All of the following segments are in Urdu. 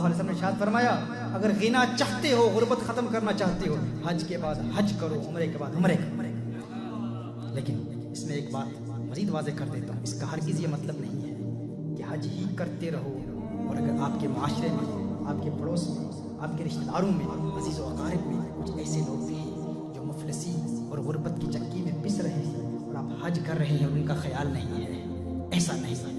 علیہ وسلم نے ارشاد فرمایا اگر غنا چاہتے ہو، غربت ختم کرنا چاہتے ہو، حج کے بعد حج کرو، عمرے کے بعد عمرے کرو۔ لیکن اس میں ایک بات مزید واضح کر دیتا ہوں، اس کا ہرگز یہ مطلب نہیں ہے کہ حج ہی کرتے رہو، اور اگر آپ کے معاشرے میں، آپ کے پڑوس میں، آپ کے رشتہ داروں میں، عزیز و اقارب میں کچھ ایسے لوگ بھی ہیں جو مفلسی اور غربت کی چکی میں پس رہے ہیں اور آپ حج کر رہے ہیں اور ان کا خیال نہیں ہے، ایسا نہیں ہے۔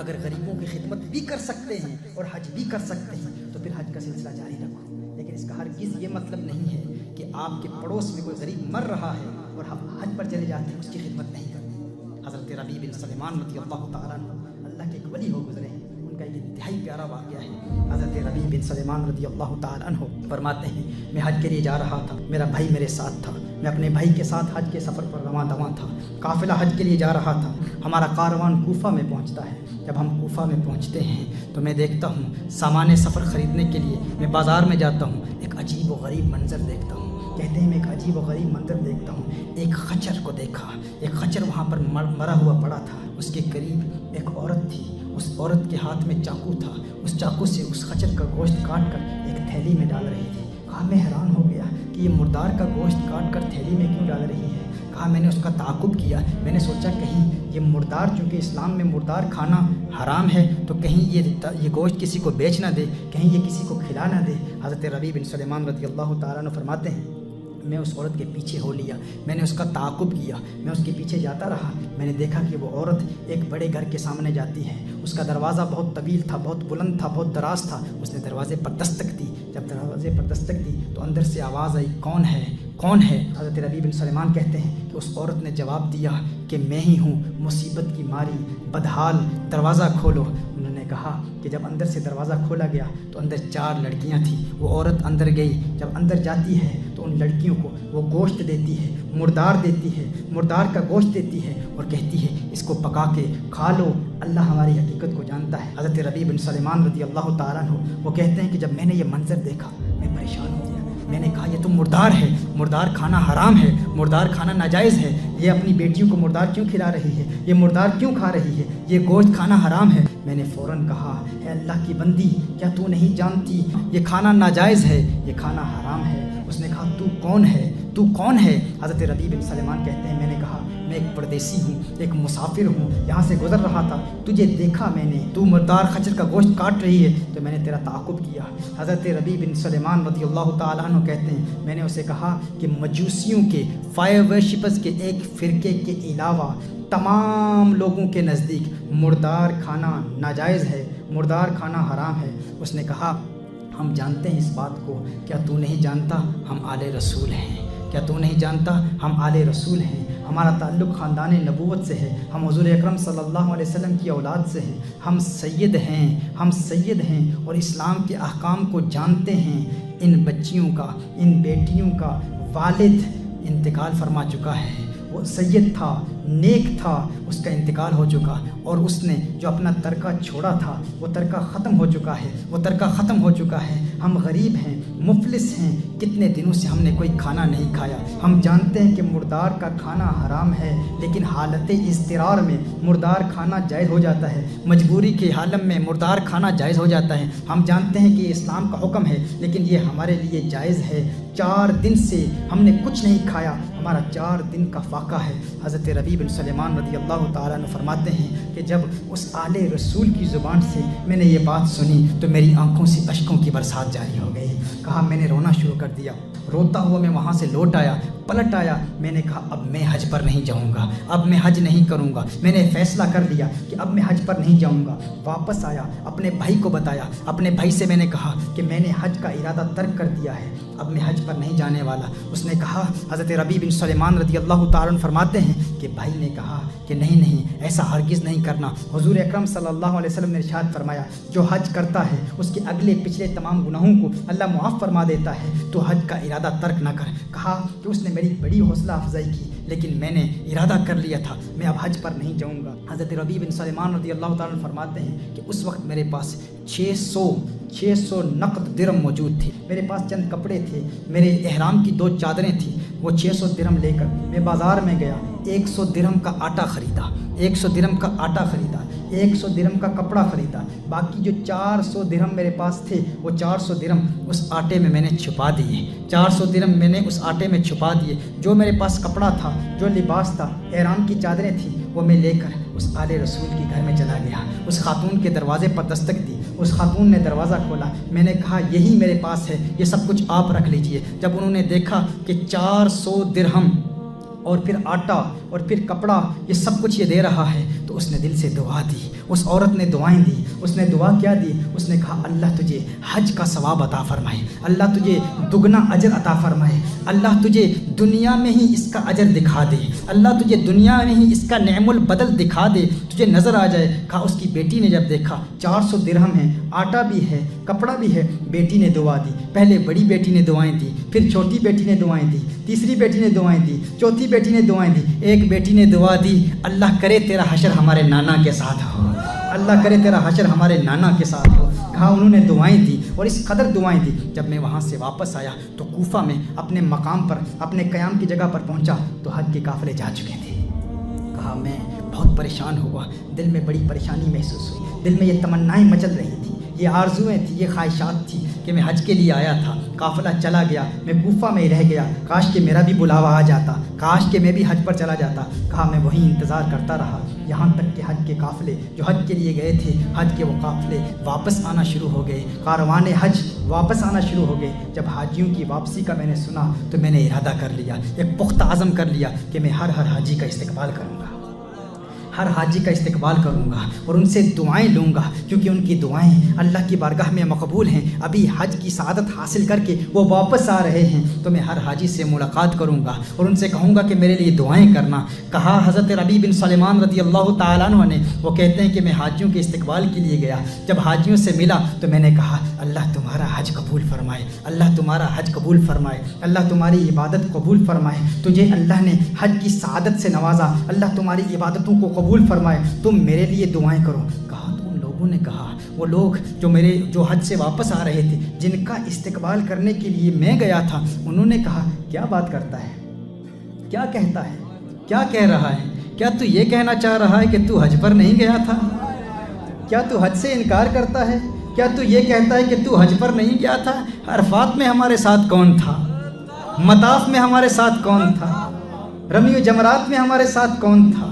اگر غریبوں کی خدمت بھی کر سکتے ہیں اور حج بھی کر سکتے ہیں تو پھر حج کا سلسلہ جاری رکھو، لیکن اس کا ہرگز یہ مطلب نہیں ہے کہ آپ کے پڑوس میں کوئی غریب مر رہا ہے اور ہم حج پر چلے جاتے ہیں، اس کی خدمت نہیں کرتے۔ حضرت ربیع بن سلیمان رضی اللہ تعالیٰ عنہ اللہ کے ایک ولی ہو گزرے ہیں، ان کا ایک انتہائی پیارا واقعہ ہے۔ حضرت ربیع بن سلیمان رضی اللہ تعالیٰ عنہ فرماتے ہیں میں حج کے لیے جا رہا تھا، میرا بھائی میرے ساتھ تھا، میں اپنے بھائی کے ساتھ حج کے سفر پر رواں دواں تھا، قافلہ حج کے لیے جا رہا تھا۔ ہمارا کاروان کوفہ میں پہنچتا ہے، جب ہم کوفہ میں پہنچتے ہیں تو میں دیکھتا ہوں سامان سفر خریدنے کے لیے میں بازار میں جاتا ہوں، ایک عجیب و غریب منظر دیکھتا ہوں۔ کہتے ہیں میں ایک عجیب و غریب منظر دیکھتا ہوں، ایک خچر کو دیکھا، ایک خچر وہاں پر مرا ہوا پڑا تھا، اس کے قریب ایک عورت تھی، اس عورت کے ہاتھ میں چاقو تھا، اس چاقو سے اس خچر کا گوشت کاٹ کر ایک تھیلی میں ڈال رہی تھی۔ کہا میں حیران ہو گیا کہ یہ مردار کا گوشت کاٹ کر تھیلی میں کیوں ڈال رہی ہے؟ کہا میں نے اس کا تعاقب کیا، میں نے سوچا کہیں یہ مردار، چونکہ اسلام میں مردار کھانا حرام ہے تو کہیں یہ گوشت کسی کو بیچ نہ دے، کہیں یہ کسی کو کھلا نہ دے۔ حضرت ربیع بن سلیمان رضی اللہ تعالیٰ عنہ فرماتے ہیں میں اس عورت کے پیچھے ہو لیا، میں نے اس کا تعاقب کیا، میں اس کے پیچھے جاتا رہا، میں نے دیکھا کہ وہ عورت ایک بڑے گھر کے سامنے جاتی ہے، اس کا دروازہ بہت طویل تھا، بہت بلند تھا، بہت دراز تھا۔ اس نے دروازے پر دستک دی، جب دروازے پر دستک دی تو اندر سے آواز آئی کون ہے کون ہے؟ حضرت ربیع بن سلیمان کہتے ہیں کہ اس عورت نے جواب دیا کہ میں ہی ہوں، مصیبت کی ماری بدحال، دروازہ کھولو۔ انہوں نے کہا کہ جب اندر سے دروازہ کھولا گیا تو اندر 4 لڑکیاں تھیں، وہ عورت اندر گئی، جب اندر جاتی ہے تو ان لڑکیوں کو وہ گوشت دیتی ہے، مردار دیتی ہے، مردار کا گوشت دیتی ہے اور کہتی ہے اس کو پکا کے کھا لو، اللہ ہماری حقیقت کو جانتا ہے۔ حضرت ربیع بن سلیمان رضی اللہ تعالیٰ عنہ وہ کہتے ہیں کہ جب میں نے یہ منظر دیکھا میں پریشان ہو گیا، میں نے کہا یہ تو مردار ہے، مردار کھانا حرام ہے، مردار کھانا ناجائز ہے، یہ اپنی بیٹیوں کو مردار کیوں کھلا رہی ہے، یہ مردار کیوں کھا رہی ہے، یہ گوشت کھانا حرام ہے۔ میں نے فوراً کہا اے اللہ کی بندی کیا تو نہیں جانتی یہ کھانا ناجائز ہے، یہ کھانا حرام ہے؟ اس نے کہا تو کون ہے، تو کون ہے؟ حضرت ربیع بن سلیمان کہتے ہیں میں نے کہا میں ایک پردیسی ہوں، ایک مسافر ہوں، یہاں سے گزر رہا تھا، تجھے دیکھا میں نے، تو مردار خچر کا گوشت کاٹ رہی ہے تو میں نے تیرا تعاقب کیا۔ حضرت ربیع بن سلیمان رضی اللہ تعالیٰ عنہ کہتے ہیں میں نے اسے کہا کہ مجوسیوں کے فائر ورشپرز کے ایک فرقے کے علاوہ تمام لوگوں کے نزدیک مردار کھانا ناجائز ہے، مردار کھانا حرام ہے۔ اس نے کہا ہم جانتے ہیں اس بات کو، کیا تو نہیں جانتا ہم آل رسول ہیں؟ کیا تو نہیں جانتا ہم آل رسول ہیں؟ ہمارا تعلق خاندان نبوت سے ہے، ہم حضور اکرم صلی اللہ علیہ وسلم کی اولاد سے ہیں، ہم سید ہیں، ہم سید ہیں اور اسلام کے احکام کو جانتے ہیں۔ ان بچیوں کا، ان بیٹیوں کا والد انتقال فرما چکا ہے، وہ سید تھا، نیک تھا، اس کا انتقال ہو چکا، اور اس نے جو اپنا ترکہ چھوڑا تھا وہ ترکہ ختم ہو چکا ہے، وہ ترکہ ختم ہو چکا ہے۔ ہم غریب ہیں، مفلس ہیں، کتنے دنوں سے ہم نے کوئی کھانا نہیں کھایا۔ ہم جانتے ہیں کہ مردار کا کھانا حرام ہے، لیکن حالت اضطرار میں مردار کھانا جائز ہو جاتا ہے، مجبوری کے عالم میں مردار کھانا جائز ہو جاتا ہے۔ ہم جانتے ہیں کہ یہ اسلام کا حکم ہے، لیکن یہ ہمارے لیے جائز ہے۔ 4 دن سے ہم نے کچھ نہیں کھایا، ہمارا 4 دن کا فاقہ ہے۔ حضرت ربیع بن سلیمان رضی اللہ تعالیٰ عنہ فرماتے ہیں کہ جب اس آل رسول کی زبان سے میں نے یہ بات سنی تو میری آنکھوں سے اشکوں کی برسات جاری ہو گئی۔ کہا میں نے رونا شروع کر دیا، روتا ہوا میں وہاں سے لوٹ آیا، پلٹ آیا، میں نے کہا اب میں حج پر نہیں جاؤں گا، اب میں حج نہیں کروں گا، میں نے فیصلہ کر لیا کہ اب میں حج پر نہیں جاؤں گا۔ واپس آیا، اپنے بھائی کو بتایا، اپنے بھائی سے میں نے کہا کہ میں نے حج کا ارادہ ترک کر دیا ہے، اب میں حج پر نہیں جانے والا۔ اس نے کہا، حضرت ربیع بن سلیمان رضی اللہ تعالیٰ عنہ فرماتے ہیں کہ بھائی نے کہا کہ نہیں ایسا ہرگز نہیں کرنا، حضور اکرم صلی اللہ علیہ وسلم نے ارشاد فرمایا جو حج کرتا ہے اس کے اگلے پچھلے تمام گناہوں کو اللہ معاف فرما دیتا ہے، تو حج کا ارادہ ترک نہ کر۔ کہا کہ اس نے میری بڑی حوصلہ افزائی کی، لیکن میں نے ارادہ کر لیا تھا میں اب حج پر نہیں جاؤں گا۔ حضرت ربیع بن سلیمان رضی اللہ تعالیٰ عنہ فرماتے ہیں کہ اس وقت میرے پاس 600 نقد درہم موجود تھے، میرے پاس چند کپڑے تھے، میرے احرام کی 2 چادریں تھیں، وہ 600 درہم لے کر میں بازار میں گیا، 100 درہم کا آٹا خریدا، 100 درہم کا آٹا خریدا، 100 درہم کا کپڑا خریدا، باقی جو 400 درہم میرے پاس تھے وہ 400 درہم اس آٹے میں نے چھپا دیے، 400 درہم میں نے اس آٹے میں چھپا دیے۔ جو میرے پاس کپڑا تھا، جو لباس تھا، احرام کی چادریں تھیں، وہ میں لے کر اس آل رسول کے گھر میں چلا گیا، اس خاتون کے دروازے پر دستک دی، اس خاتون نے دروازہ کھولا، میں نے کہا یہی میرے پاس ہے، یہ سب کچھ آپ رکھ لیجئے۔ جب انہوں نے دیکھا کہ 400 درہم اور پھر آٹا اور پھر کپڑا یہ سب کچھ یہ دے رہا ہے تو اس نے دل سے دعا دی، اس عورت نے دعائیں دی، اس نے دعا کیا دی، اس نے کہا اللہ تجھے حج کا ثواب عطا فرمائے، اللہ تجھے دگنا اجر عطا فرمائے، اللہ تجھے دنیا میں ہی اس کا اجر دکھا دے، اللہ تجھے دنیا میں ہی اس کا نعم البدل دکھا دے، تجھے نظر آ جائے۔ کہا اس کی بیٹی نے جب دیکھا 400 درہم ہے، آٹا بھی ہے، کپڑا بھی ہے، بیٹی نے دعا دی، پہلے بڑی بیٹی نے دعائیں دی، پھر چھوٹی بیٹی نے دعائیں دی، تیسری بیٹی نے دعائیں دی، چوتھی بیٹی نے دعائیں دی، ایک بیٹی نے دعا دی اللہ کرے تیرا حشر ہمارے نانا کے ساتھ ہو، اللہ کرے تیرا حشر ہمارے نانا کے ساتھ ہو۔ کہا انہوں نے دعائیں دی اور اس قدر دعائیں دی، جب میں وہاں سے واپس آیا تو کوفہ میں اپنے مقام پر، اپنے قیام کی جگہ پر پہنچا تو حج کے قافلے جا چکے تھے۔ کہا میں بہت پریشان ہوا، دل میں بڑی پریشانی محسوس ہوئی، دل میں یہ تمنائیں مچل رہی تھیں، یہ آرزویں تھیں، یہ خواہشات تھیں کہ میں حج کے لیے آیا تھا، قافلہ چلا گیا، میں کوفہ میں ہی رہ گیا، کاش کہ میرا بھی بلاوا آ جاتا، کاش کہ میں بھی حج پر چلا جاتا۔ کہا میں وہیں انتظار کرتا رہا یہاں تک کہ حج کے قافلے جو حج کے لیے گئے تھے، حج کے وہ قافلے واپس آنا شروع ہو گئے، کاروان حج واپس آنا شروع ہو گئے۔ جب حاجیوں کی واپسی کا میں نے سنا تو میں نے ارادہ کر لیا، ایک پختہ عزم کر لیا کہ میں ہر حاجی کا استقبال کروں گا، ہر حاجی کا استقبال کروں گا اور ان سے دعائیں لوں گا، کیونکہ ان کی دعائیں اللہ کی بارگاہ میں مقبول ہیں۔ ابھی حج کی سعادت حاصل کر کے وہ واپس آ رہے ہیں تو میں ہر حاجی سے ملاقات کروں گا اور ان سے کہوں گا کہ میرے لیے دعائیں کرنا۔ کہا حضرت ربیع بن سلیمان رضی اللہ تعالیٰ عنہ نے، وہ کہتے ہیں کہ میں حاجیوں کے استقبال کے لیے گیا، جب حاجیوں سے ملا تو میں نے کہا اللہ تمہارا حج قبول فرمائے، اللہ تمہارا حج قبول فرمائے، اللہ تمہاری عبادت قبول فرمائے، تجھے اللہ نے حج کی سعادت سے نوازا، اللہ تمہاری عبادتوں کو قبول فرمائے، تم میرے لیے دعائیں کرو۔ کہا تو ان لوگوں نے کہا، وہ لوگ جو حج سے واپس آ رہے تھے، جن کا استقبال کرنے کے لیے میں گیا تھا، انہوں نے کہا کیا بات کرتا ہے، کیا کہتا ہے، کیا کہہ رہا ہے، کیا تو یہ کہنا چاہ رہا ہے کہ تو حج پر نہیں گیا تھا، کیا تو حج سے انکار کرتا ہے، کیا تو یہ کہتا ہے کہ تو حج پر نہیں گیا تھا؟ عرفات میں ہمارے ساتھ کون تھا، مطاف میں ہمارے ساتھ کون تھا، رمی و جمرات میں ہمارے ساتھ کون تھا،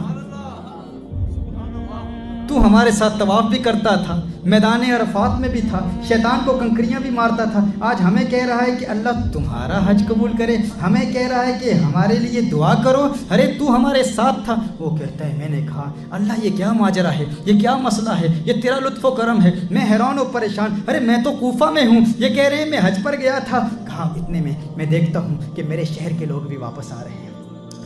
تو ہمارے ساتھ طواف بھی کرتا تھا، میدان عرفات میں بھی تھا، شیطان کو کنکریاں بھی مارتا تھا، آج ہمیں کہہ رہا ہے کہ اللہ تمہارا حج قبول کرے، ہمیں کہہ رہا ہے کہ ہمارے لیے دعا کرو، ارے تو ہمارے ساتھ تھا۔ وہ کہتا ہے میں نے کہا اللہ یہ کیا ماجرا ہے، یہ کیا مسئلہ ہے، یہ تیرا لطف و کرم ہے، میں حیران و پریشان، ارے میں تو کوفہ میں ہوں، یہ کہہ رہے ہیں میں حج پر گیا تھا۔ کہا اتنے میں دیکھتا ہوں کہ میرے شہر کے لوگ بھی واپس آ رہے ہیں،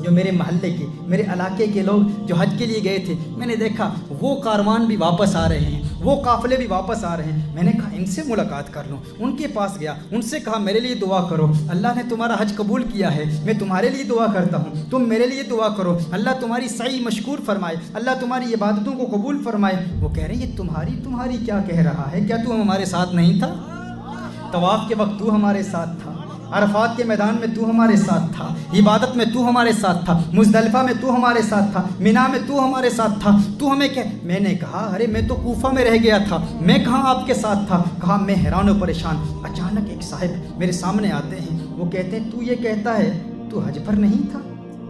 جو میرے محلے کے، میرے علاقے کے لوگ جو حج کے لیے گئے تھے، میں نے دیکھا وہ کاروان بھی واپس آ رہے ہیں، وہ قافلے بھی واپس آ رہے ہیں۔ میں نے کہا ان سے ملاقات کر لوں، ان کے پاس گیا، ان سے کہا میرے لیے دعا کرو، اللہ نے تمہارا حج قبول کیا ہے، میں تمہارے لیے دعا کرتا ہوں، تم میرے لیے دعا کرو، اللہ تمہاری سعی مشکور فرمائے، اللہ تمہاری عبادتوں کو قبول فرمائے۔ وہ کہہ رہے ہیں یہ تمہاری کیا کہہ رہا ہے، کیا تو ہمارے ساتھ نہیں تھا؟ طواف کے وقت تو ہمارے ساتھ تھا، عرفات کے میدان میں تو ہمارے ساتھ تھا، عبادت میں تو ہمارے ساتھ تھا، مزدلفہ میں تو ہمارے ساتھ تھا، مینا میں تو ہمارے ساتھ تھا، تو ہمیں کہ میں نے کہا ارے میں تو کوفہ میں رہ گیا تھا، میں کہاں آپ کے ساتھ تھا؟ کہا میں حیران و پریشان۔ اچانک ایک صاحب میرے سامنے آتے ہیں، وہ کہتے ہیں تو یہ کہتا ہے تو حج پر نہیں تھا،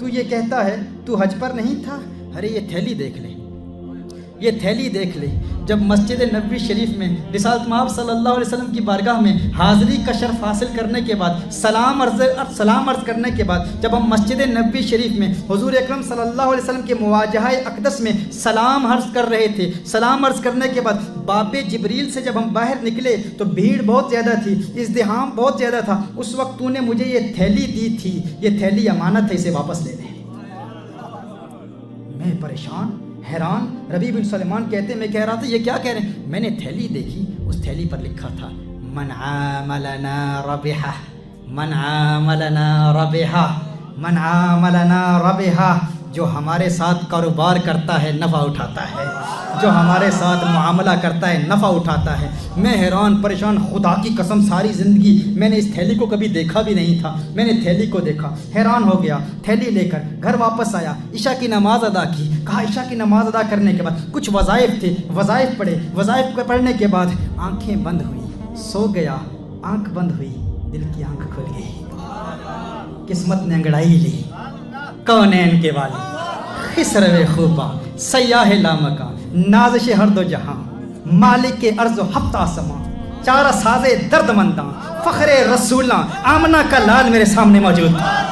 تو یہ کہتا ہے تو حج پر نہیں تھا، ارے یہ تھیلی دیکھ لے، یہ تھیلی دیکھ لے۔ جب مسجد نبوی شریف میں رسالت مآب صلی اللہ علیہ وسلم کی بارگاہ میں حاضری کا شرف حاصل کرنے کے بعد، سلام عرض کرنے کے بعد، جب ہم مسجد نبوی شریف میں حضور اکرم صلی اللہ علیہ وسلم کے مواجہہ اقدس میں سلام عرض کر رہے تھے، سلام عرض کرنے کے بعد باب جبریل سے جب ہم باہر نکلے تو بھیڑ بہت زیادہ تھی، ازدحام بہت زیادہ تھا، اس وقت تو نے مجھے یہ تھیلی دی تھی، یہ تھیلی امانت ہے، اسے واپس لے لیں۔ میں پریشان، حیران۔ ربیع بن سلیمان کہتے ہیں میں کہہ رہا تھا یہ کیا کہہ رہے ہیں؟ میں نے تھیلی دیکھی، اس تھیلی پر لکھا تھا من عاملنا ربحہ، من عاملنا ربحہ، من عاملنا ربحہ، جو ہمارے ساتھ کاروبار کرتا ہے نفع اٹھاتا ہے، جو ہمارے ساتھ معاملہ کرتا ہے نفع اٹھاتا ہے۔ میں حیران پریشان، خدا کی قسم ساری زندگی میں نے اس تھیلی کو کبھی دیکھا بھی نہیں تھا۔ میں نے تھیلی کو دیکھا، حیران ہو گیا، تھیلی لے کر گھر واپس آیا، عشاء کی نماز ادا کی۔ کہا عشاء کی نماز ادا کرنے کے بعد کچھ وظائف تھے، وظائف پڑھے، وظائف کو پڑھنے کے بعد آنکھیں بند ہوئی، سو گیا، آنکھ بند ہوئی، دل کی آنکھ کھل گئی، قسمت نے انگڑائی لی۔ کونین کے والی، خسرو خوباں، سیاہ لامکاں، نازش ہر دو جہاں، مالک کے ارض و ہفت آسماں، چارہ سازے درد منداں، فخر رسولاں، آمنہ کا لال میرے سامنے موجود تھا،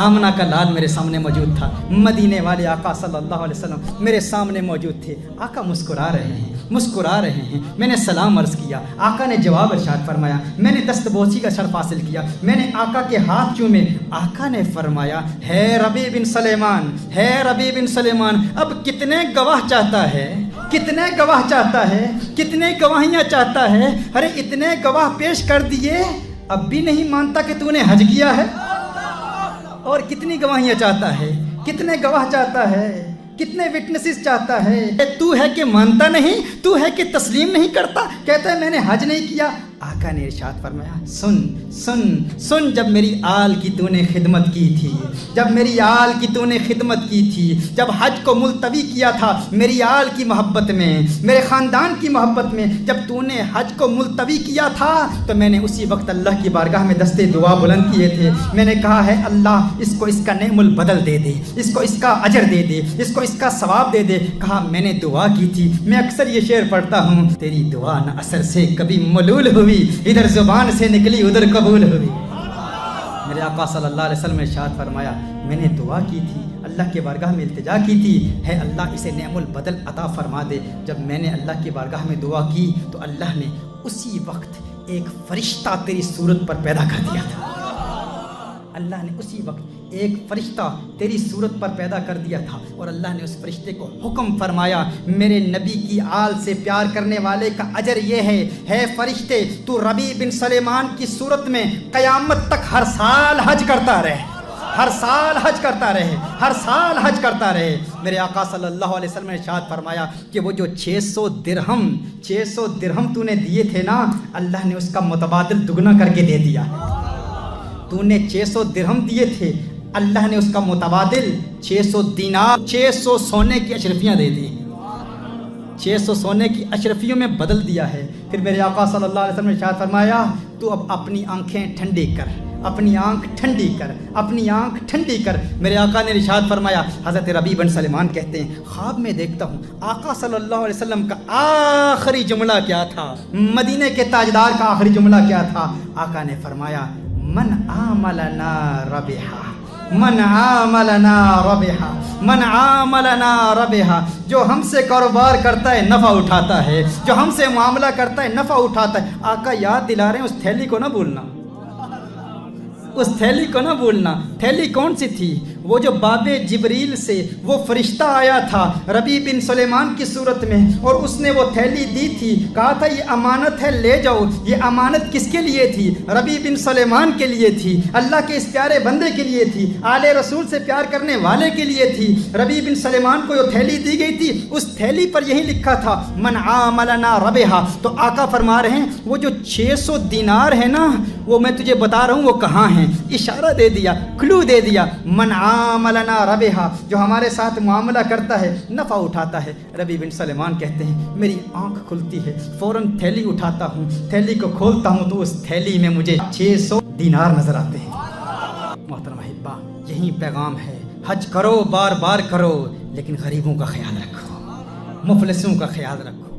آمنہ کا لال میرے سامنے موجود تھا۔ مدینے والے آقا صلی اللہ علیہ وسلم میرے سامنے موجود تھے۔ آقا مسکرا رہے ہیں، مسکرا رہے ہیں۔ میں نے سلام عرض کیا، آقا نے جواب ارشاد فرمایا۔ میں نے دستبوسی کا شرف حاصل کیا، میں نے آقا کے ہاتھ چومے۔ آقا نے فرمایا، ہے ربیع بن سلیمان، ہے ربیع بن سلیمان، اب کتنے گواہ چاہتا ہے، کتنے گواہ چاہتا ہے، کتنے گواہیاں چاہتا ہے؟ ارے اتنے گواہ پیش کر دیے، اب بھی نہیں مانتا کہ تو نے حج کیا ہے؟ اور کتنی گواہیاں چاہتا ہے، کتنے گواہ چاہتا ہے، کتنے وٹنسز چاہتا ہے؟ تو ہے کہ مانتا نہیں، تو ہے کہ تسلیم نہیں کرتا، کہتا ہے میں نے حج نہیں کیا۔ آقا نے ارشاد فرمایا، سن سن سن، جب میری آل کی تو نے خدمت کی تھی، جب میری آل کی تو نے خدمت کی تھی، جب حج کو ملتوی کیا تھا میری آل کی محبت میں، میرے خاندان کی محبت میں، جب تو نے حج کو ملتوی کیا تھا تو میں نے اسی وقت اللہ کی بارگاہ میں دستے دعا بلند کیے تھے۔ میں نے کہا ہے اللہ اس کو اس کا نعم البدل دے دے، اس کو اس کا اجر دے دے، اس کو اس کا ثواب دے دے۔ کہا میں نے دعا کی تھی، میں اکثر یہ شعر پڑھتا ہوں، تیری دعا نہ اثر سے کبھی ملول ہوئی، ادھر زبان سے نکلی ادھر قبول ہوئی۔ میرے آقا صلی اللہ علیہ وسلم نے ارشاد فرمایا، میں نے دعا کی تھی، اللہ کے بارگاہ میں التجا کی تھی، ہے اللہ اسے نعم البدل عطا فرما دے۔ جب میں نے اللہ کی بارگاہ میں دعا کی تو اللہ نے اسی وقت ایک فرشتہ تیری صورت پر پیدا کر دیا تھا۔ اللہ نے اسی وقت ایک فرشتہ تیری صورت پر پیدا کر دیا تھا، اور اللہ نے اس فرشتے کو حکم فرمایا، میرے نبی کی آل سے پیار کرنے والے کا اجر یہ ہے فرشتے تو ربیع بن سلیمان کی صورت میں قیامت تک ہر سال حج کرتا رہے، ہر سال حج کرتا رہے، ہر سال حج کرتا رہے۔ میرے آقا صلی اللہ علیہ وسلم نے ارشاد فرمایا کہ وہ جو 600 درہم تو نے دیے تھے نا، اللہ نے اس کا متبادل دگنا کر کے دے دیا۔ تو نے 600 درہم دیے تھے، اللہ نے اس کا متبادل 600 دینار، 600 سونے کی اشرفیاں دے دی، 600 سونے کی اشرفیوں میں بدل دیا ہے۔ پھر میرے آقا صلی اللہ علیہ وسلم نے ارشاد فرمایا، تو اب اپنی آنکھیں ٹھنڈی کر، اپنی آنکھ ٹھنڈی کر، اپنی آنکھ ٹھنڈی کر۔ میرے آقا نے ارشاد فرمایا، حضرت ربیع بن سلیمان کہتے ہیں، خواب میں دیکھتا ہوں آقا صلی اللہ علیہ وسلم کا آخری جملہ کیا تھا، مدینے کے تاجدار کا آخری جملہ کیا تھا؟ آقا نے فرمایا، من عاملنا ربحا، من عاملنا ربحا، من عاملنا ربحا، جو ہم سے کاروبار کرتا ہے نفع اٹھاتا ہے، جو ہم سے معاملہ کرتا ہے نفع اٹھاتا ہے۔ آقا یاد دلا رہے ہیں، اس تھیلی کو نہ بھولنا، اس تھیلی کو نہ بھولنا۔ تھیلی کون سی تھی؟ وہ جو باب جبریل سے وہ فرشتہ آیا تھا ربیع بن سلیمان کی صورت میں، اور اس نے وہ تھیلی دی تھی، کہا تھا یہ امانت ہے لے جاؤ۔ یہ امانت کس کے لیے تھی؟ ربیع بن سلیمان کے لیے تھی، اللہ کے اس پیارے بندے کے لیے تھی، آل رسول سے پیار کرنے والے کے لیے تھی۔ ربیع بن سلیمان کو جو تھیلی دی گئی تھی، اس تھیلی پر یہی لکھا تھا، من عاملنا ربحا۔ تو آقا فرما رہے ہیں، وہ جو 600 دینار ہے نا، وہ میں تجھے بتا رہا ہوں وہ کہاں ہیں۔ اشارہ دے دیا، کلو دے دیا، من عاملنا ربحا، جو ہمارے ساتھ معاملہ کرتا ہے نفع اٹھاتا ہے۔ ربیع بن سلیمان کہتے ہیں، میری آنکھ کھلتی ہے، فوراً تھیلی اٹھاتا ہوں، تھیلی کو کھولتا ہوں تو اس تھیلی میں مجھے 600 دینار نظر آتے ہیں۔ محترم احبا، یہی پیغام ہے، حج کرو، بار بار کرو، لیکن غریبوں کا خیال رکھو، مفلسوں کا خیال رکھو۔